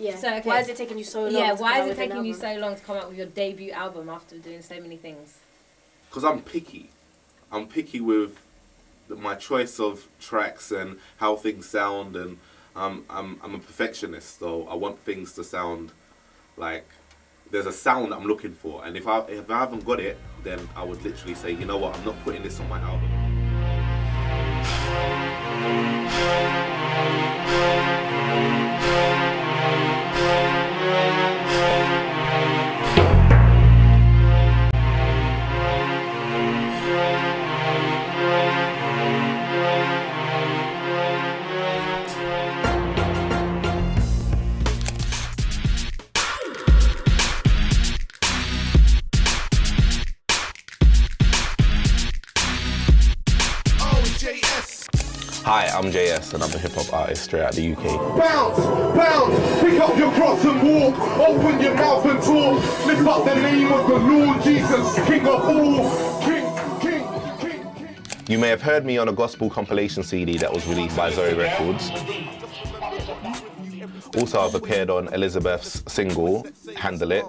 Yeah. So, okay. Why is it taking you so long? Yeah, why is it taking you so long to come up with your debut album after doing so many things? Because I'm picky. I'm picky with my choice of tracks and how things sound, and I'm a perfectionist, so I want things to sound like there's a sound that I'm looking for, and if I haven't got it, then I would literally say, you know what, I'm not putting this on my album. Hi, I'm JayEss and I'm a hip-hop artist straight out the UK. Bounce, bounce, pick up your cross and walk, open your mouth and talk, lift up the name of the Lord Jesus, King of all, King. You may have heard me on a gospel compilation CD that was released by Zoe Records. Also, I've appeared on Elizabeth's single, Handle It,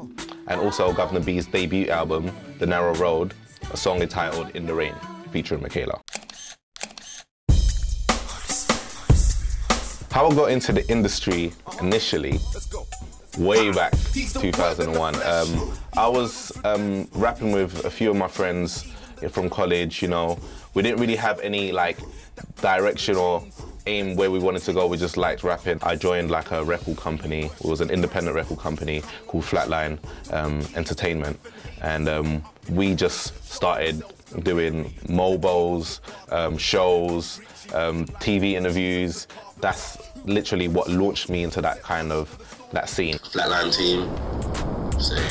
and also Governor B's debut album, The Narrow Road, a song entitled In the Rain, featuring Michaela. How I got into the industry initially, way back 2001, I was rapping with a few of my friends from college, you know. We didn't really have any like direction or aim where we wanted to go, we just liked rapping. I joined like a record company, it was an independent record company called Flatline Entertainment, and we just started doing mobiles, shows, TV interviews. That's literally what launched me into that kind of, that scene. Flatline team, say,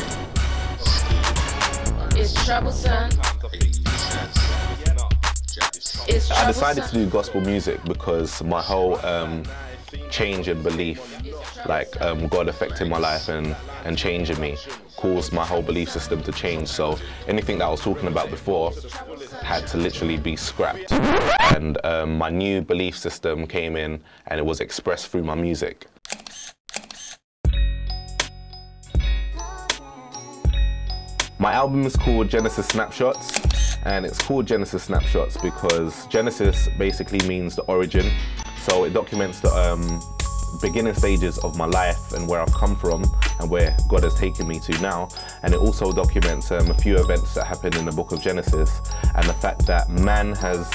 it's troublesome. I decided to do gospel music because my whole change in belief, like God affecting my life and changing me, caused my whole belief system to change. So anything that I was talking about before had to literally be scrapped. And my new belief system came in and it was expressed through my music. My album is called Genesis Snapshots, and it's called Genesis Snapshots because Genesis basically means the origin. So it documents the beginning stages of my life and where I've come from and where God has taken me to now. And it also documents a few events that happened in the book of Genesis and the fact that man has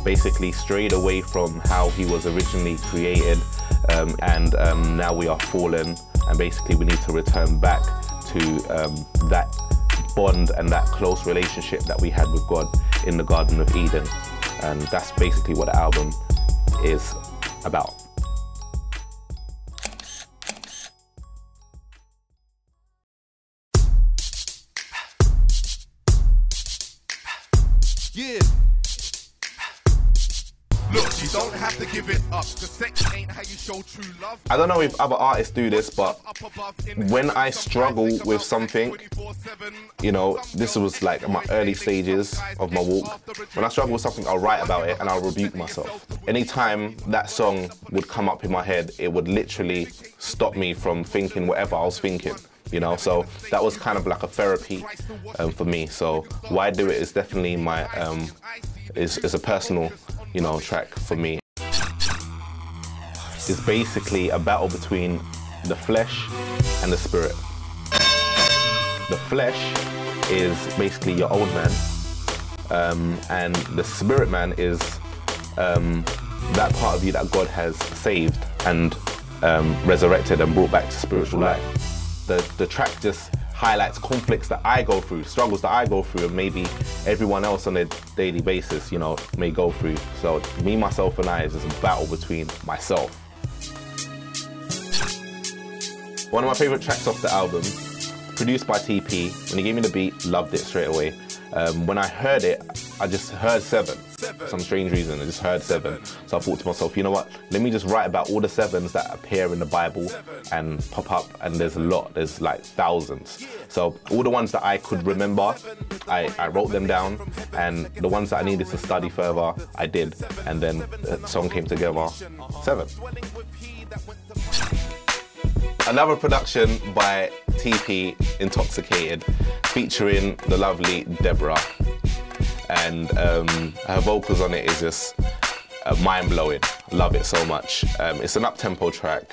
basically strayed away from how he was originally created, and now we are fallen, and basically we need to return back to that bond and that close relationship that we had with God in the Garden of Eden. And that's basically what the album is about. Yeah. Look, you don't have to give it up. The sex ain't how you show true love. I don't know if other artists do this, but when I struggle with something, you know, this was like my early stages of my walk. When I struggle with something, I'll write about it and I'll rebuke myself. Anytime that song would come up in my head, it would literally stop me from thinking whatever I was thinking. You know, so that was kind of like a therapy for me. So Why Do It is definitely my, is a personal, you know, track for me. It's basically a battle between the flesh and the spirit. The flesh is basically your old man, and the spirit man is that part of you that God has saved and resurrected and brought back to spiritual life. The track just highlights conflicts that I go through, struggles that I go through, and maybe everyone else on a daily basis, you know, may go through. So me, myself, and I is just a battle between myself. One of my favorite tracks off the album, produced by TP. When he gave me the beat, loved it straight away. When I heard it, I just heard 7. For some strange reason, I just heard 7. So I thought to myself, you know what, let me just write about all the 7s that appear in the Bible and pop up, and there's a lot, there's like thousands. So all the ones that I could remember, I wrote them down, and the ones that I needed to study further, I did, and then the song came together, 7. Another production by TP, Intoxicated, featuring the lovely Deborah. And her vocals on it is just mind-blowing. Love it so much. It's an up-tempo track,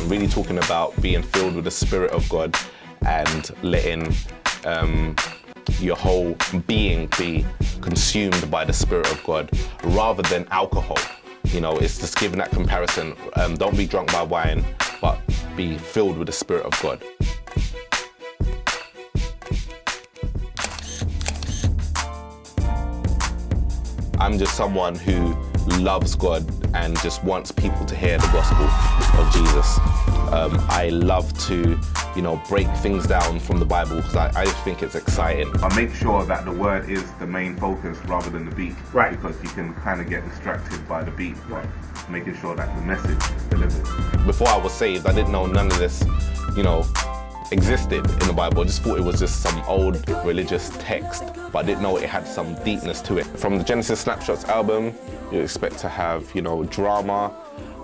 really talking about being filled with the Spirit of God and letting your whole being be consumed by the Spirit of God rather than alcohol. You know, it's just giving that comparison. Don't be drunk by wine, but be filled with the Spirit of God. I'm just someone who loves God and just wants people to hear the gospel of Jesus. I love to, you know, break things down from the Bible because I just think it's exciting. I make sure that the word is the main focus rather than the beat. Right. Because you can kind of get distracted by the beat, but making sure that the message is delivered. Before I was saved, I didn't know none of this, you know, existed in the Bible. I just thought it was just some old religious text, but I didn't know it had some deepness to it. From the JayEss Snapshots album, you expect to have, you know, drama,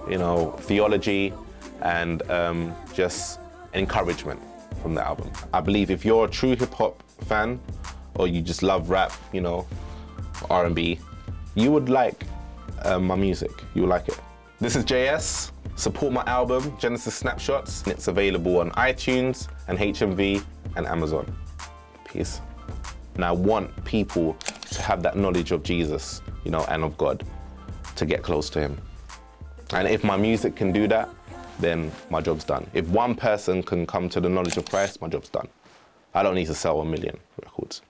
you know, theology, and just encouragement from the album. I believe if you're a true hip-hop fan, or you just love rap, you know, R&B, you would like my music. You would like it. This is JayEss. Support my album, JayEss Snapshots. It's available on iTunes and HMV and Amazon. Peace. And I want people to have that knowledge of Jesus, you know, and of God, to get close to him. And if my music can do that, then my job's done. If one person can come to the knowledge of Christ, my job's done. I don't need to sell 1 million records.